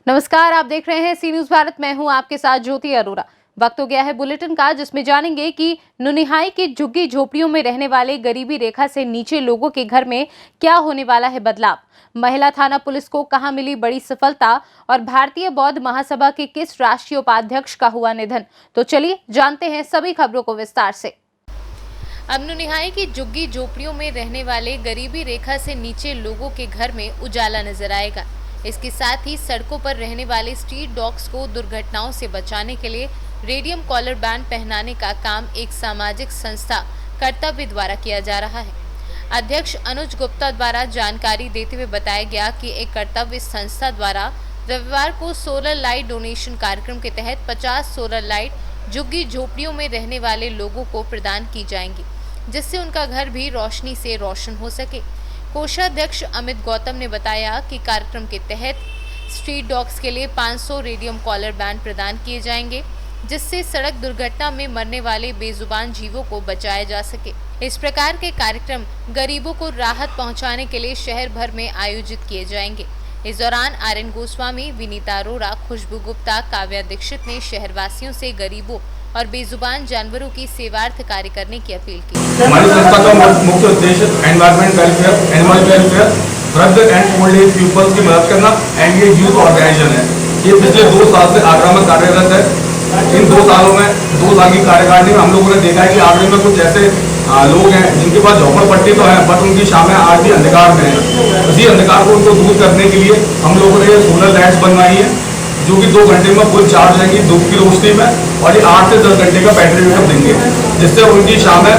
नमस्कार, आप देख रहे हैं सी न्यूज भारत। मैं हूं आपके साथ ज्योति अरोरा। वक्त हो गया है बुलेटिन का, जिसमें जानेंगे कि नुनिहाई की झुग्गी झोपड़ियों में रहने वाले गरीबी रेखा से नीचे लोगों के घर में क्या होने वाला है बदलाव। महिला थाना पुलिस को कहां मिली बड़ी सफलता और भारतीय बौद्ध महासभा के किस राष्ट्रीय उपाध्यक्ष का हुआ निधन। तो चलिए जानते हैं सभी खबरों को विस्तार से। अब नुनिहाई की झुग्गी झोपड़ियों में रहने वाले गरीबी रेखा से नीचे लोगों के घर में उजाला नजर आएगा। इसके साथ ही सड़कों पर रहने वाले स्ट्रीट डॉग्स को दुर्घटनाओं से बचाने के लिए रेडियम कॉलर बैंड पहनाने का काम एक सामाजिक संस्था कर्तव्य द्वारा किया जा रहा है। अध्यक्ष अनुज गुप्ता द्वारा जानकारी देते हुए बताया गया कि एक कर्तव्य संस्था द्वारा रविवार को सोलर लाइट डोनेशन कार्यक्रम के तहत 50 सोलर लाइट झुग्गी झोपड़ियों में रहने वाले लोगों को प्रदान की जाएंगी, जिससे उनका घर भी रोशनी से रोशन हो सके। कोषाध्यक्ष अमित गौतम ने बताया कि कार्यक्रम के तहत स्ट्रीट डॉग्स के लिए 500 रेडियम कॉलर बैंड प्रदान किए जाएंगे, जिससे सड़क दुर्घटना में मरने वाले बेजुबान जीवों को बचाया जा सके। इस प्रकार के कार्यक्रम गरीबों को राहत पहुंचाने के लिए शहर भर में आयोजित किए जाएंगे। इस दौरान आर्यन गोस्वामी, विनीता अरोरा, खुशबू गुप्ता, काव्या दीक्षित ने शहरवासियों से गरीबों और बेजुबान जानवरों की सेवार्थ कार्य करने की अपील की। हमारी संस्था का मुख्य उद्देश्य एनवायरमेंट वेलफेयर, एनिमल वेलफेयर, वृद्ध एंड ओल्ड एज पीपल्स की मदद करना एंड ये यूथ ऑर्गेनाइजेशन है। ये पिछले 2 साल से आगरा में कार्यरत है। इन 2 सालों में 2 साल की कार्यकारिणी में हम लोगों ने देखा है कि आगरे में कुछ ऐसे लोग हैं जिनके पास झोपड़पट्टी तो है, बट उनकी शामें आज भी अंधकार में है। इसी अंधकार को उनको दूर करने के लिए हम लोगों ने ये सोलर लाइट्स बनवाई है, जो कि 2 घंटे में फुल चार्ज रहेंगी धूप की रोशनी में, और ये 8 से 10 घंटे का बैटरी बैकअप देंगे, जिससे उनकी शामें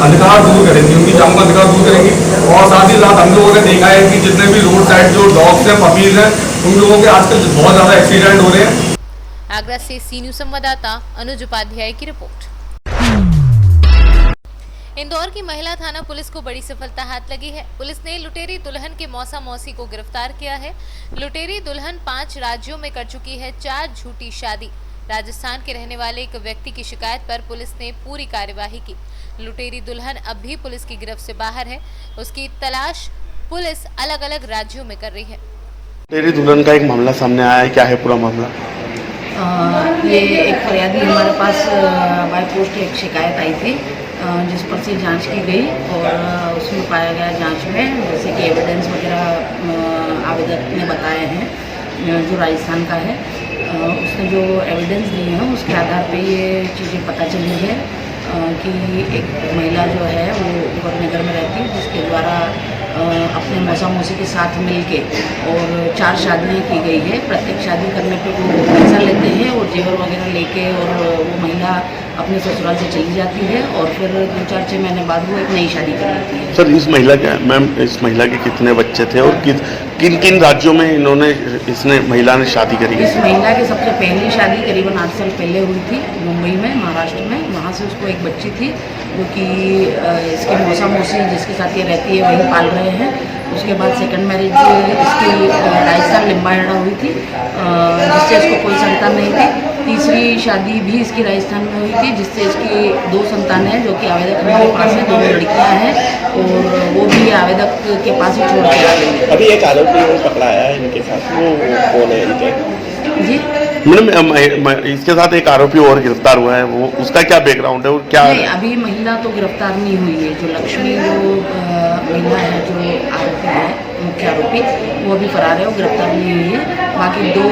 अंधकार दूर करेंगी, उनकी शामों का अंधकार दूर करेंगी। और साथ ही साथ हम लोगों ने देखा है कि जितने भी रोड साइड जो डॉग्स हैं, पपीज हैं, उन लोगों के आजकल बहुत ज़्यादा एक्सीडेंट हो रहे हैं। आगरा से सी न्यूज संवाददाता अनुज उपाध्याय की रिपोर्ट। इंदौर की महिला थाना पुलिस को बड़ी सफलता हाथ लगी है। पुलिस ने लुटेरी दुल्हन के मौसा मौसी को गिरफ्तार किया है। लुटेरी दुल्हन 5 राज्यों में कर चुकी है 4 झूठी शादी। राजस्थान के रहने वाले एक व्यक्ति की शिकायत पर पुलिस ने पूरी कार्यवाही की। लुटेरी दुल्हन अब भी पुलिस की गिरफ्त से बाहर है। उसकी तलाश पुलिस अलग अलग राज्यों में कर रही है। लुटेरी दुल्हन का एक मामला सामने आया है, क्या है पूरा मामला? ये एक फरियादी हमारे पास बाय पोस्ट एक शिकायत आई थी, जिस पर से जांच की गई और उसमें पाया गया जांच में जैसे कि एविडेंस वगैरह आवेदक ने बताए हैं जो राजस्थान का है, उसने जो एविडेंस दिए हैं उसके आधार पे ये चीज़ें पता चली है कि एक महिला जो है वो गोरनगर में रहती है, जिसके द्वारा अपने मौसा मौसी के साथ मिलके और 4 शादियाँ की गई है। प्रत्येक शादी करने पे वो पैसा लेते हैं और जेवर वगैरह लेके और वो महिला अपने ससुराल से चली जाती है और फिर 2-4-6 महीने बाद वो एक नई शादी कर लेती है। सर, इस महिला के कितने बच्चे थे और किन किन राज्यों में महिला ने शादी करी? इस महिला की सबसे पहली शादी करीबन 8 साल पहले हुई थी मुंबई में, महाराष्ट्र में। वहाँ से उसको एक बच्ची थी जो कि इसके मौसा मौसी जिसके साथ ये रहती है वही पाल रहे हैं। उसके बाद सेकंड मैरिज इसकी राजस्थान लिम्बाहेड़ा हुई थी, जिससे इसको कोई संतान नहीं थी। तीसरी शादी भी इसकी राजस्थान में हुई थी, जिससे इसकी 2 संतान हैं, जो कि आवेदक हमारे पास है, 2 लड़कियां हैं और वो भी आवेदक के पास ही छोड़ के आ गई। अभी एक आरोपी पकड़ाया है इनके साथ, वो कौन है इनके? जी मैडम, इसके साथ एक आरोपी और गिरफ्तार हुआ है, वो उसका क्या बैकग्राउंड है और क्या? नहीं, अभी महिला तो गिरफ्तार नहीं हुई है। जो लक्ष्मी जो महिला है जो आरोपी है, मुख्य आरोपी, वो अभी फरार है, वो गिरफ्तार नहीं हुई है। बाकी 2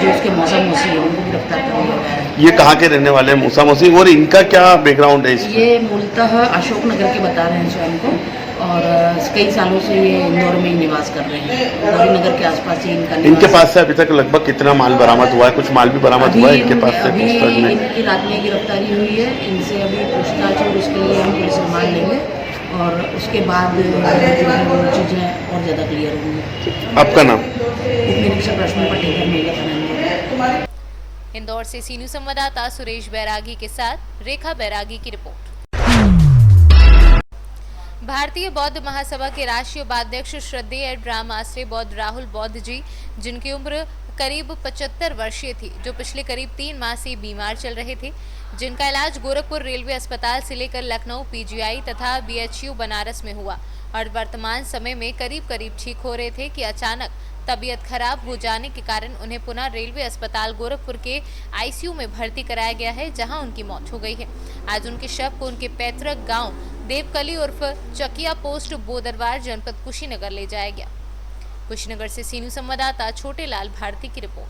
जो उसके मौसा मौसी है उनको गिरफ्तार कर लिया गया है। ये कहाँ के रहने वाले हैं मौसा मौसी, और इनका क्या बैकग्राउंड है? ये मूलतः अशोकनगर के बता रहे हैं स्वयं को और कई सालों से ये इंदौर में ही निवास कर रहे हैं। गौरी नगर के आसपास ही इनका इनके पास से अभी तक लगभग कितना माल बरामद हुआ है? कुछ माल भी बरामद हुआ है इनके पास से? अभी इनकी रात में गिरफ्तारी हुई है। इनसे अभी पूछताछ और उसके लिए हम पुलिस रिमांड लेंगे और उसके बाद जो चीज़ें और ज़्यादा क्लियर होंगी। आपका नाम? उप निरीक्षक रश्मि पटेकर, महिला थाना इंदौर से सी न्यूज संवाददाता सुरेश बैरागी के साथ रेखा बैरागी की रिपोर्ट। भारतीय बौद्ध महासभा के राष्ट्रीय उपाध्यक्ष श्रद्धेय ब्रह्म आश्रय बौद्ध राहुल बौद्ध जी, जिनकी उम्र करीब 75 वर्षीय थी, जो पिछले करीब 3 माह से बीमार चल रहे थे, जिनका इलाज गोरखपुर रेलवे अस्पताल से लेकर लखनऊ पीजीआई तथा बीएचयू बनारस में हुआ और वर्तमान समय में करीब ठीक हो रहे थे कि अचानक तबीयत खराब हो जाने के कारण उन्हें पुनः रेलवे अस्पताल गोरखपुर के आईसीयू में भर्ती कराया गया है, जहां उनकी मौत हो गई है। आज उनके शव को उनके पैतृक गांव देवकली उर्फ चकिया पोस्ट बोदरवार जनपद कुशीनगर ले जाया गया। कुशीनगर से सी न्यूज़ संवाददाता छोटे लाल भारती की रिपोर्ट।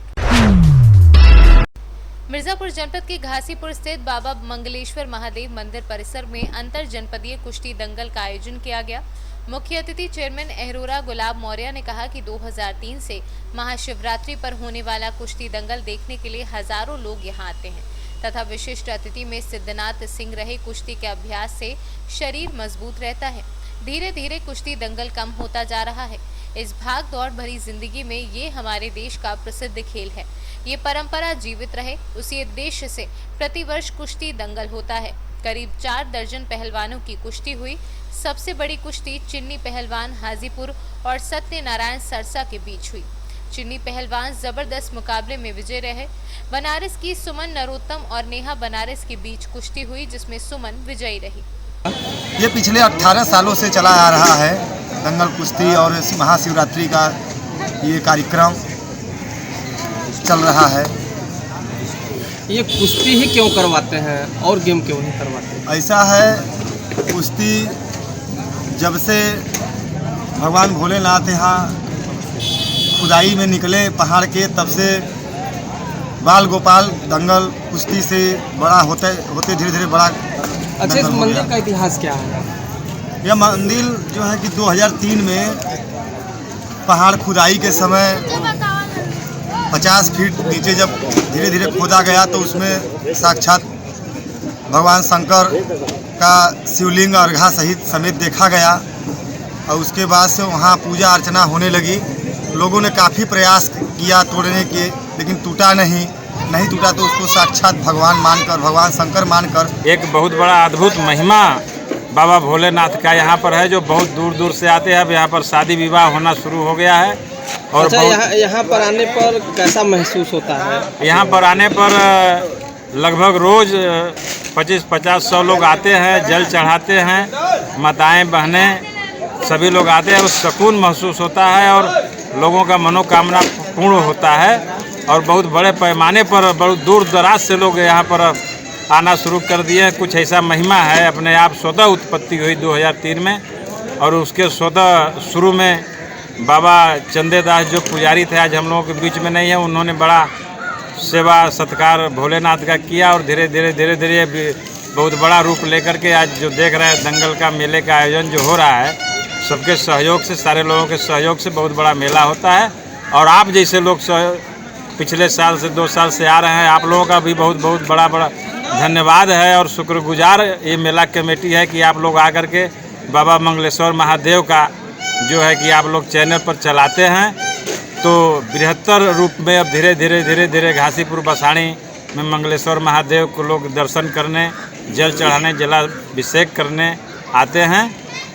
मिर्जापुर जनपद के घासीपुर स्थित बाबा मंगलेश्वर महादेव मंदिर परिसर में अंतर जनपदीय कुश्ती दंगल का आयोजन किया गया। मुख्य अतिथि चेयरमैन अहरोरा गुलाब मौर्य ने कहा कि 2003 से महाशिवरात्रि पर होने वाला कुश्ती दंगल देखने के लिए हजारों लोग यहां आते हैं तथा विशिष्ट अतिथि में सिद्धनाथ सिंह रहे। कुश्ती के अभ्यास से शरीर मजबूत रहता है। धीरे धीरे कुश्ती दंगल कम होता जा रहा है। इस भाग दौड़ भरी जिंदगी में ये हमारे देश का प्रसिद्ध खेल है। ये परंपरा जीवित रहे, उसी उद्देश्य से प्रतिवर्ष कुश्ती दंगल होता है। करीब 4 दर्जन पहलवानों की कुश्ती हुई। सबसे बड़ी कुश्ती चिन्नी पहलवान हाजीपुर और सत्यनारायण सरसा के बीच हुई। चिन्नी पहलवान जबरदस्त मुकाबले में विजय रहे। बनारस की सुमन नरोत्तम और नेहा बनारस के बीच कुश्ती हुई, जिसमें सुमन विजयी रही। ये पिछले 18 सालों से चला आ रहा है दंगल कुश्ती और महाशिवरात्रि का ये कार्यक्रम चल रहा है। ये कुश्ती ही क्यों करवाते हैं और गेम क्यों नहीं करवाते हैं? ऐसा है, कुश्ती जब से भगवान भोलेनाथ यहाँ खुदाई में निकले पहाड़ के, तब से बाल गोपाल दंगल कुश्ती से बड़ा होते धीरे धीरे बड़ा। अच्छा, इस मंदिर का इतिहास क्या है? यह मंदिर जो है कि 2003 में पहाड़ खुदाई के समय 50 फीट नीचे जब धीरे धीरे खोदा गया तो उसमें साक्षात भगवान शंकर का शिवलिंग अर्घा सहित समेत देखा गया और उसके बाद से वहाँ पूजा अर्चना होने लगी। लोगों ने काफ़ी प्रयास किया तोड़ने के, लेकिन टूटा नहीं टूटा तो उसको साक्षात भगवान मानकर, भगवान शंकर मानकर एक बहुत बड़ा अद्भुत महिमा बाबा भोलेनाथ का यहाँ पर है, जो बहुत दूर दूर से आते हैं। अब यहाँ पर शादी विवाह होना शुरू हो गया है। और अच्छा, यहाँ पर आने पर कैसा महसूस होता है? यहाँ पर आने पर लगभग रोज 25-50-100 लोग आते हैं, जल चढ़ाते हैं, माताएं बहनें सभी लोग आते हैं और सुकून महसूस होता है और लोगों का मनोकामना पूर्ण होता है। और बहुत बड़े पैमाने पर बहुत दूर दराज से लोग यहाँ पर आना शुरू कर दिए हैं। कुछ ऐसा महिमा है, अपने आप स्वतः उत्पत्ति हुई 2003 में और उसके स्वतः शुरू में बाबा चंदेदास जो पुजारी थे, आज हम लोगों के बीच में नहीं है, उन्होंने बड़ा सेवा सत्कार भोलेनाथ का किया और धीरे धीरे बहुत बड़ा रूप लेकर के आज जो देख रहे हैं दंगल का मेले का आयोजन जो हो रहा है, सबके सहयोग से, सारे लोगों के सहयोग से बहुत बड़ा मेला होता है। और आप जैसे लोग पिछले साल से 2 साल से आ रहे हैं, आप लोगों का भी बहुत बड़ा धन्यवाद है और शुक्रगुजार ये मेला कमेटी है कि आप लोग आकर के बाबा मंगलेश्वर महादेव का जो है कि आप लोग चैनल पर चलाते हैं। तो बृहत्तर रूप में अब धीरे धीरे घासीपुर बसाणी में मंगलेश्वर महादेव को लोग दर्शन करने, जल चढ़ाने, जलाभिषेक करने आते हैं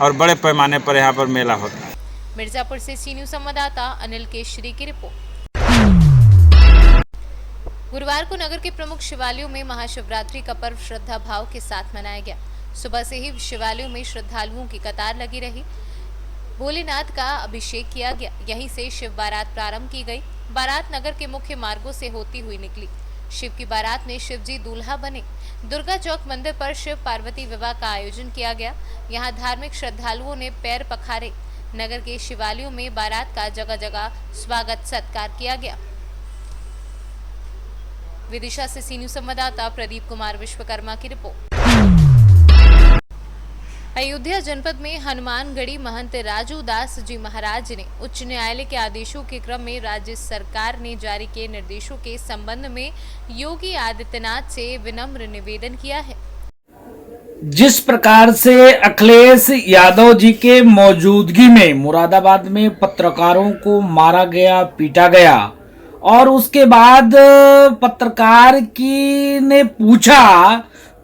और बड़े पैमाने पर यहाँ पर मेला होता है। मिर्जापुर से सी न्यूज़ संवाददाता अनिल केशरी की रिपोर्ट। गुरुवार को नगर के प्रमुख शिवालयों में महाशिवरात्रि का पर्व श्रद्धा भाव के साथ मनाया गया। सुबह से ही शिवालयों में श्रद्धालुओं की कतार लगी रही। भोलेनाथ का अभिषेक किया गया। यहीं से शिव बारात प्रारंभ की गई। बारात नगर के मुख्य मार्गों से होती हुई निकली। शिव की बारात में शिव जी दूल्हा बने। दुर्गा चौक मंदिर पर शिव पार्वती विवाह का आयोजन किया गया। यहाँ धार्मिक श्रद्धालुओं ने पैर पखारे। नगर के शिवालयों में बारात का जगह जगह स्वागत सत्कार किया गया। विदिशा से सी न्यूज़ संवाददाता प्रदीप कुमार विश्वकर्मा की रिपोर्ट। अयोध्या जनपद में हनुमानगढ़ी महंत राजू दास जी महाराज ने उच्च न्यायालय के आदेशों के क्रम में राज्य सरकार ने जारी किए निर्देशों के संबंध में योगी आदित्यनाथ से विनम्र निवेदन किया है। जिस प्रकार से अखिलेश यादव जी के मौजूदगी में मुरादाबाद में पत्रकारों को मारा गया, पीटा गया और उसके बाद पत्रकार की ने पूछा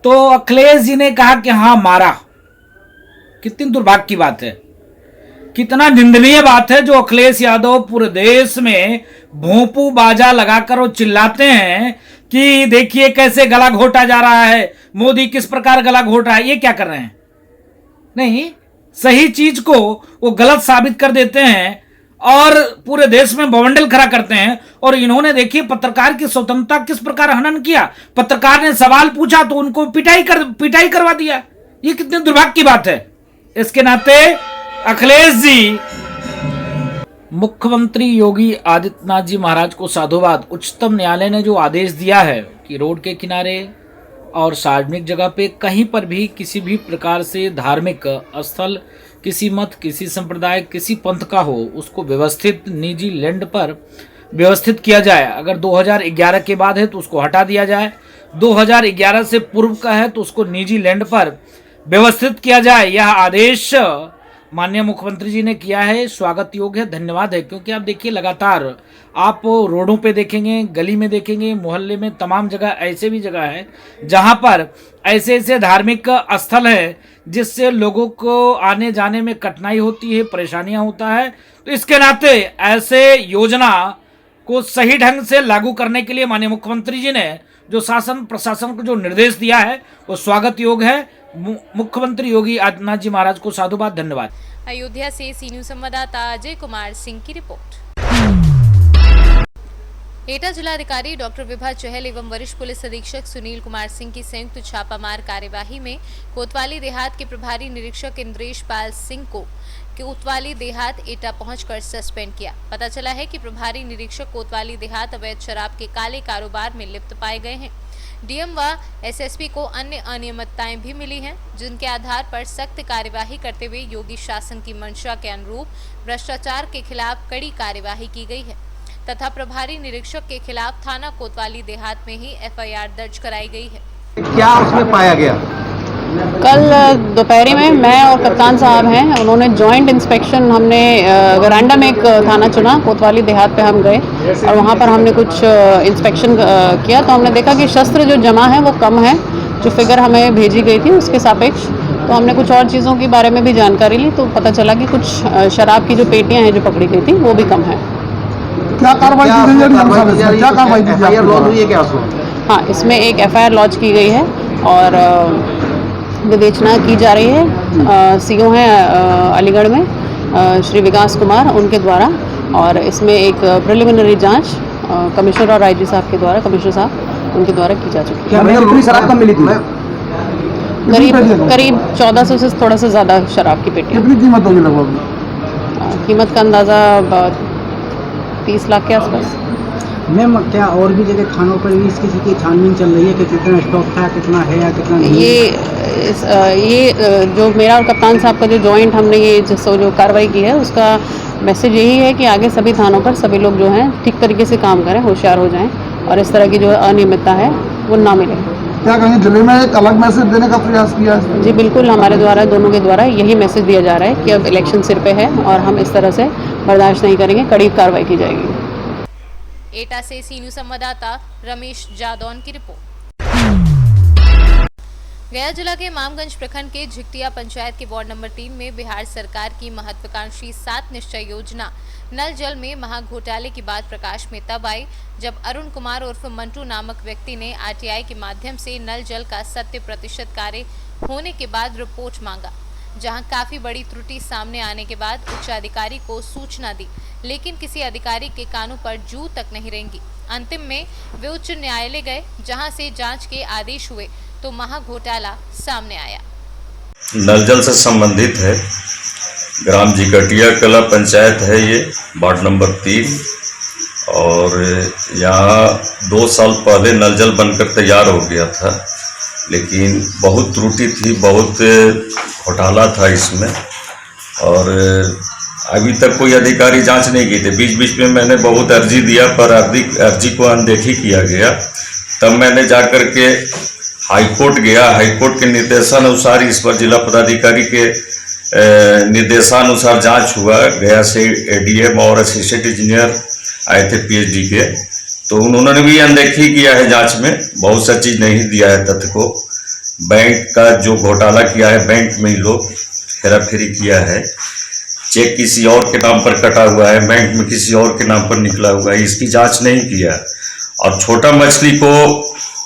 तो अखिलेश जी ने कहा कि हाँ मारा। कितनी दुर्भाग्य की बात है, कितना निंदनीय बात है जो अखिलेश यादव पूरे देश में भोंपू बाजा लगाकर और चिल्लाते हैं कि देखिए कैसे गला घोटा जा रहा है, मोदी किस प्रकार गला घोट रहा है। ये क्या कर रहे हैं? नहीं, सही चीज को वो गलत साबित कर देते हैं और पूरे देश में बवंडर खड़ा करते हैं। और इन्होंने देखिए पत्रकार की स्वतंत्रता किस प्रकार हनन किया। पत्रकार ने सवाल पूछा तो उनको पिटाई करवा दिया। ये कितने दुर्भाग्य की बात है। इसके नाते अखिलेश जी, मुख्यमंत्री योगी आदित्यनाथ जी महाराज को साधुवाद। उच्चतम न्यायालय ने जो आदेश दिया है कि रोड के किनारे और सार्वजनिक जगह पे कहीं पर भी किसी भी प्रकार से धार्मिक स्थल, किसी मत, किसी संप्रदाय, किसी पंथ का हो, उसको व्यवस्थित निजी लैंड पर व्यवस्थित किया जाए। अगर 2011 के बाद है तो उसको हटा दिया जाए, 2011 से पूर्व का है तो उसको निजी लैंड पर व्यवस्थित किया जाए। यह आदेश माननीय मुख्यमंत्री जी ने किया है, स्वागत योग्य है, धन्यवाद है। क्योंकि आप देखिए लगातार आप रोडों पे देखेंगे, गली में देखेंगे, मोहल्ले में, तमाम जगह ऐसे भी जगह है जहां पर ऐसे ऐसे धार्मिक स्थल है जिससे लोगों को आने जाने में कठिनाई होती है, परेशानियां होता है। तो इसके नाते ऐसे योजना को सही ढंग से लागू करने के लिए माननीय मुख्यमंत्री जी ने जो शासन प्रशासन को जो निर्देश दिया है वो स्वागत योग्य है। मुख्यमंत्री योगी आदित्यनाथ जी महाराज को साधुवाद, धन्यवाद। अयोध्या से सी न्यूज संवाददाता अजय कुमार सिंह की रिपोर्ट। एटा जिलाधिकारी डॉक्टर विभा चहल एवं वरिष्ठ पुलिस अधीक्षक सुनील कुमार सिंह की संयुक्त छापामार कार्यवाही में कोतवाली देहात के प्रभारी निरीक्षक इंद्रेश पाल सिंह को कोतवाली देहात एटा पहुंचकर सस्पेंड किया। पता चला है कि प्रभारी निरीक्षक कोतवाली देहात अवैध शराब के काले कारोबार में लिप्त पाए गए हैं। डीएम व एसएसपी को अन्य अनियमितताएं भी मिली हैं, जिनके आधार पर सख्त कार्यवाही करते हुए योगी शासन की मंशा के अनुरूप भ्रष्टाचार के खिलाफ कड़ी कार्यवाही की गई है तथा प्रभारी निरीक्षक के खिलाफ थाना कोतवाली देहात में ही एफआईआर दर्ज कराई गई है। क्या उसमें पाया गया? कल दोपहरी में मैं और कप्तान साहब हैं, उन्होंने जॉइंट इंस्पेक्शन, हमने रैंडम एक थाना चुना, कोतवाली देहात पे हम गए और वहाँ पर हमने कुछ इंस्पेक्शन किया तो हमने देखा कि शस्त्र जो जमा है वो कम है, जो फिगर हमें भेजी गई थी उसके सापेक्ष। तो हमने कुछ और चीज़ों के बारे में भी जानकारी ली तो पता चला कि कुछ शराब की जो पेटियाँ हैं जो पकड़ी गई थी वो भी कम है। क्या कार्रवाई की गई? हाँ, इसमें एक एफआईआर लॉन्च की गई है और विवेचना की जा रही है। सीओ हैं अलीगढ़ में श्री विकास कुमार, उनके द्वारा, और इसमें एक प्रिलिमिनरी जांच कमिश्नर और आईजी साहब के द्वारा, कमिश्नर साहब उनके द्वारा की जा चुकी है। कितनी शराब कम मिली थी? करीब 1400 से थोड़ा सा ज़्यादा शराब की पेटियाँ। कितनी कीमत होगी लगभग? कीमत का अंदाज़ा 30 लाख के आसपास। मैम, क्या और भी जगह खानों पर भी किसी की छानबीन चल रही है कि कितना स्टॉक था, कितना है या कितना नहीं? ये जो मेरा और कप्तान साहब का जो जॉइंट हमने ये जो कार्रवाई की है उसका मैसेज यही है कि आगे सभी थानों पर सभी लोग जो हैं ठीक तरीके से काम करें, होशियार हो जाएं और इस तरह की जो अनियमितता है वो ना मिले। क्या कहेंगे, जिले में एक अलग मैसेज देने का प्रयास किया है? जी बिल्कुल, हमारे द्वारा, दोनों के द्वारा यही मैसेज दिया जा रहा है कि अब इलेक्शन सिर पे है और हम इस तरह से बर्दाश्त नहीं करेंगे, कड़ी कार्रवाई की जाएगी। एटा से सी न्यूज संवाददाता रमेश जादौन की रिपोर्ट। गया जिला के इमामगंज प्रखंड के झिकटिया पंचायत के वार्ड नंबर 3 में बिहार सरकार की महत्वाकांक्षी 7 निश्चय योजना नल जल में महाघोटाले की बात प्रकाश में तब आई जब अरुण कुमार उर्फ मंटू नामक व्यक्ति ने आरटीआई के माध्यम से नल जल का 100% कार्य होने के बाद रिपोर्ट मांगा, जहां काफी बड़ी त्रुटि सामने आने के बाद उच्च अधिकारी को सूचना दी, लेकिन किसी अधिकारी के कानों पर जू तक नहीं रेंगी। अंतिम में वे उच्च न्यायालय गए, जहां से जांच के आदेश हुए तो महाघोटाला सामने आया। नल जल से संबंधित है, ग्राम झिकटिया कला पंचायत है, ये वार्ड नंबर 3, और यहाँ 2 साल पहले नल जल बनकर तैयार हो गया था, लेकिन बहुत त्रुटि थी, बहुत घोटाला था इसमें, और अभी तक कोई अधिकारी जांच नहीं की थी। बीच बीच में मैंने बहुत अर्जी दिया पर अर्जी को अनदेखी किया गया। तब मैंने जाकर के हाईकोर्ट गया, हाईकोर्ट के निर्देशानुसार इस पर जिला पदाधिकारी के निर्देशानुसार जांच हुआ। गया से एडीएम और असिस्टेंट इंजीनियर आए थे पीएचडी के, तो उन्होंने भी अनदेखी किया है जांच में, बहुत सा चीज़ नहीं दिया है तथ्य को। बैंक का जो घोटाला किया है, बैंक में ही लोग हेराफेरी किया है, चेक किसी और के नाम पर कटा हुआ है, बैंक में किसी और के नाम पर निकला हुआ है, इसकी जांच नहीं किया। और छोटा मछली को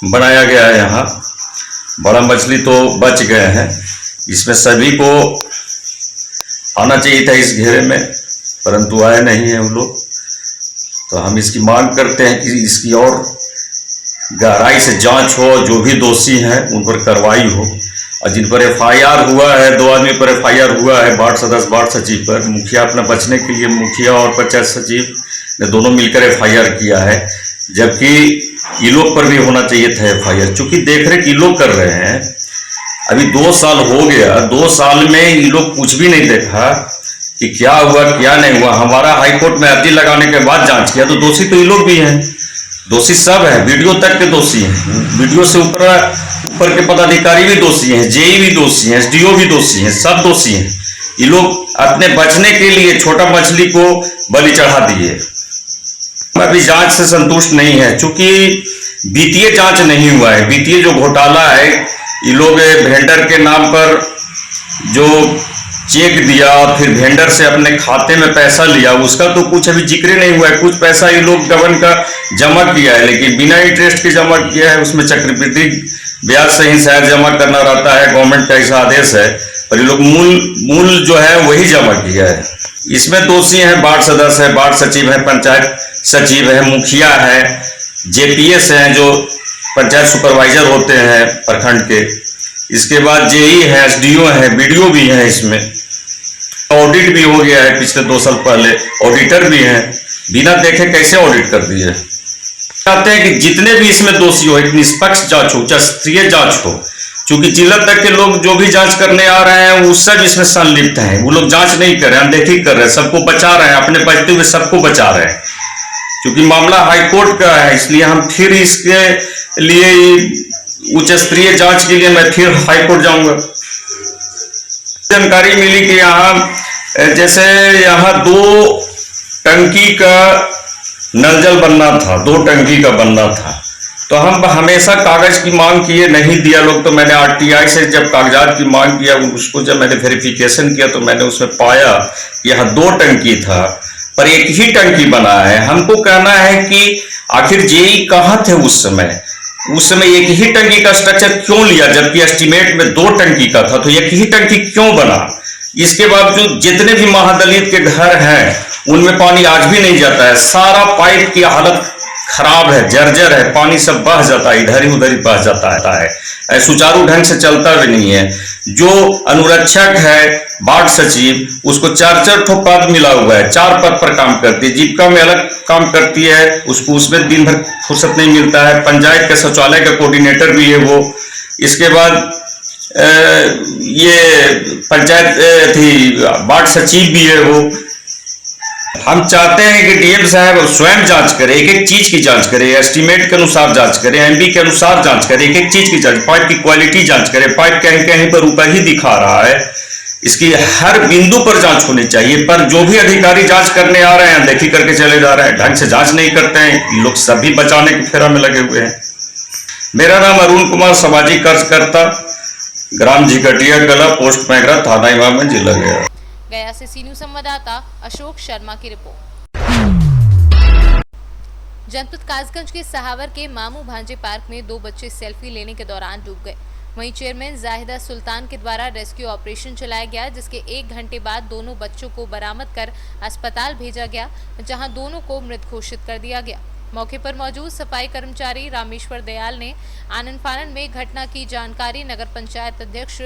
बनाया गया है, यहाँ बड़ा मछली तो बच गए हैं। इसमें सभी को आना चाहिए था इस घेरे में, परंतु आए नहीं हैं वो लोग। तो हम इसकी मांग करते हैं कि इसकी और गहराई से जांच हो, जो भी दोषी हैं उन पर कार्रवाई हो। और जिन पर FIR हुआ है, 2 आदमी पर FIR हुआ है, वार्ड सदस्य वार्ड सचिव पर, मुखिया अपना बचने के लिए मुखिया और पंचायत सचिव ने दोनों मिलकर FIR किया है, जबकि ये लोग पर भी होना चाहिए था FIR। चूंकि देख रेख ये लोग कर रहे हैं, अभी 2 साल हो गया, 2 साल में ये लोग कुछ भी नहीं देखा कि क्या हुआ क्या नहीं हुआ। हमारा हाईकोर्ट में अर्जी लगाने के बाद जांच किया तो दोषी तो ये लोग भी हैं, दोषी सब है, वीडियो तक के दोषी हैं, वीडियो से ऊपर के पदाधिकारी भी दोषी हैं, JE भी दोषी हैं, SDO भी दोषी हैं, सब दोषी हैं। ये लोग अपने बचने के लिए छोटा मछली को बलि चढ़ा दिए। अभी जांच से संतुष्ट नहीं है, चूंकि वित्तीय जांच नहीं हुआ है। वित्तीय जो घोटाला है, ये लोग वेंडर के नाम पर जो चेक दिया और फिर वेंडर से अपने खाते में पैसा लिया, उसका तो कुछ अभी जिक्र नहीं हुआ है। कुछ पैसा ये लोग गबन का जमा किया है, लेकिन बिना इंटरेस्ट के जमा किया है, उसमें चक्रवृद्धि ब्याज से ही शायद जमा करना रहता है, गवर्नमेंट का ऐसा आदेश है, पर ये लोग मूल जो है वही जमा किया है। इसमें दोषी हैं वार्ड सदस्य है, वार्ड सचिव है, पंचायत सचिव है, मुखिया है, JPS हैं जो पंचायत सुपरवाइजर होते हैं प्रखंड के, इसके बाद JE है, SDO है, BDO भी है, इसमें ऑडिट भी हो गया है पिछले 2 साल पहले, ऑडिटर भी हैं, बिना देखे कैसे ऑडिट कर दिए। चाहते हैं कि जितने भी इसमें दोषी हो एक निष्पक्ष जांच हो, उच्चस्तरीय जांच हो, क्योंकि जिला तक के लोग जो भी जांच करने आ रहे हैं वो सब इसमें संलिप्त हैं। वो लोग जांच नहीं कर रहे हैं, अनदेखी कर रहे हैं, सबको बचा रहे हैं, अपने बचते हुए सबको बचा रहे हैं। क्योंकि मामला हाईकोर्ट का है, इसलिए हम फिर इसके लिए उच्च स्तरीय जांच के लिए मैं फिर हाईकोर्ट जाऊंगा। जानकारी मिली कि यहाँ जैसे यहाँ 2 टंकी का नल जल बनना था, 2 टंकी का बनना था, तो हम हमेशा कागज की मांग किए, नहीं दिया लोग। तो मैंने RTI से जब कागजात की मांग किया, उसको जब मैंने वेरिफिकेशन किया तो मैंने उसमें पाया कि यहाँ 2 टंकी था पर एक ही टंकी बना है। हमको कहना है कि आखिर JE कहाँ थे उस समय एक ही टंकी का स्ट्रक्चर क्यों लिया, जबकि एस्टीमेट में 2 टंकी का था, तो एक ही टंकी क्यों बना। इसके बावजूद जितने भी महादलित के घर हैं उनमें पानी आज भी नहीं जाता है, सारा पाइप की हालत खराब है, जर्जर है, पानी सब बह जाता है, इधर ही उधर ही बह जाता है, सुचारू ढंग से चलता भी नहीं है। जो अनुरक्षक है वार्ड सचिव, उसको 4-4 ठो पद मिला हुआ है, 4 पद पर काम करती है, जीविका में अलग काम करती है, उसको उसमें दिन भर फुर्सत नहीं मिलता है। पंचायत के शौचालय का कोऑर्डिनेटर भी है वो। इसके बाद ये पंचायत थी वार्ड सचिव भी है वो। हम चाहते हैं कि DM साहब स्वयं जांच करें, एक चीज की जांच करें, एस्टीमेट के अनुसार जांच करें, MB के अनुसार जांच करें, एक चीज की जांच, पाइप की क्वालिटी जांच करें। पाइप कहीं कहीं पर ऊपर ही दिखा रहा है, इसकी हर बिंदु पर जांच होनी चाहिए। पर जो भी अधिकारी जांच करने आ रहे हैं देखी करके चले जा रहे हैं, ढंग से जांच नहीं करते हैं। लोग सभी बचाने के फेरा में लगे हुए हैं। मेरा नाम अरुण कुमार, सामाजिक कार्यकर्ता, ग्राम झिकटिया कला, पोस्ट मैगरा, थाना इमामगंज, जिला गया। गया से सी न्यूज संवाददाता अशोक शर्मा की रिपोर्ट। जनपद कासगंज के सहावर के मामू भांजे पार्क में 2 बच्चे सेल्फी लेने के दौरान डूब गए। वहीं चेयरमैन जाहिदा सुल्तान के द्वारा रेस्क्यू ऑपरेशन चलाया गया, जिसके 1 घंटे बाद दोनों बच्चों को बरामद कर अस्पताल भेजा गया, जहां दोनों को मृत घोषित कर दिया गया। मौके पर मौजूद सफाई कर्मचारी रामेश्वर दयाल ने आनन फानन में घटना की जानकारी नगर पंचायत अध्यक्ष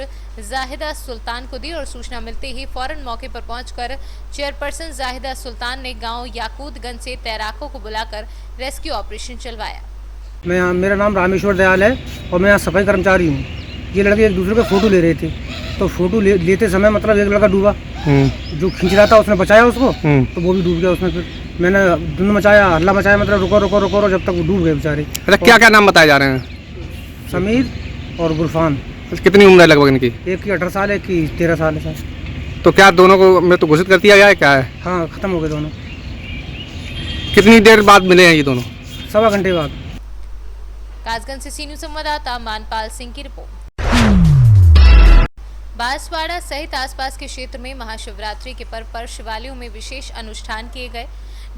जाहिदा सुल्तान को दी और सूचना मिलते ही फौरन मौके पर पहुंचकर चेयरपर्सन जाहिदा सुल्तान ने गांव याकूतगंज से तैराकों को बुलाकर रेस्क्यू ऑपरेशन चलवाया। मेरा नाम रामेश्वर दयाल है और मैं यहाँ सफाई कर्मचारी हूँ। ये लड़के एक दूसरे का फोटो ले रहे थे, तो फोटो लेते समय मतलब एक लड़का डूबा, जो खींच रहा था उसने बचाया उसको, तो वो भी डूब गया उसमें। फिर मैंने धुंध मचाया, हल्ला मचाया, मतलब रुको रुको रुको जब तक वो डूब गए बेचारे। अच्छा, क्या क्या नाम बताए जा रहे हैं? समीर और गुरफान। कितनी उम्र है लगभग इनकी? एक की 18 साल है, एक की 13 साल है सर। तो क्या दोनों को मृत घोषित कर दिया गया है, क्या है? हाँ, खत्म हो गए दोनों। कितनी देर बाद मिले हैं ये दोनों? 1.25 घंटे बाद। कासगंज से सी न्यूज संवाददाता मानपाल सिंह की रिपोर्ट। बांसवाड़ा सहित आसपास के क्षेत्र में महाशिवरात्रि के पर्व पर शिवालयों में विशेष अनुष्ठान किए गए।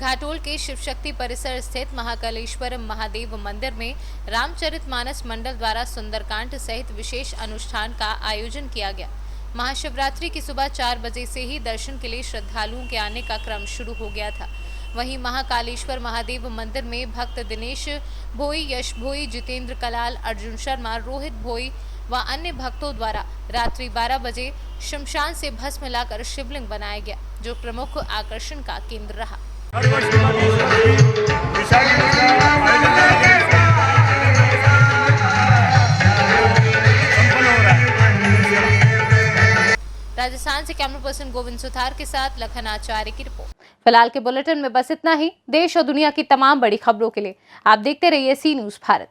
घाटोल के शिव शक्ति परिसर स्थित महाकालेश्वर महादेव मंदिर में रामचरितमानस मंडल द्वारा सुंदरकांड सहित विशेष अनुष्ठान का आयोजन किया गया। महाशिवरात्रि की सुबह 4 बजे से ही दर्शन के लिए श्रद्धालुओं के आने का क्रम शुरू हो गया था। वहीं महाकालेश्वर महादेव मंदिर में भक्त दिनेश भोई, यश भोई, जितेंद्र कलाल, अर्जुन शर्मा, रोहित भोई व अन्य भक्तों द्वारा रात्रि 12 बजे शमशान से भस्म लाकर शिवलिंग बनाया गया, जो प्रमुख आकर्षण का केंद्र रहा। राजस्थान से कैमरा पर्सन गोविंद सुथार के साथ लखन आचार्य की रिपोर्ट। फिलहाल के बुलेटिन में बस इतना ही। देश और दुनिया की तमाम बड़ी खबरों के लिए आप देखते रहिए सी न्यूज़ भारत।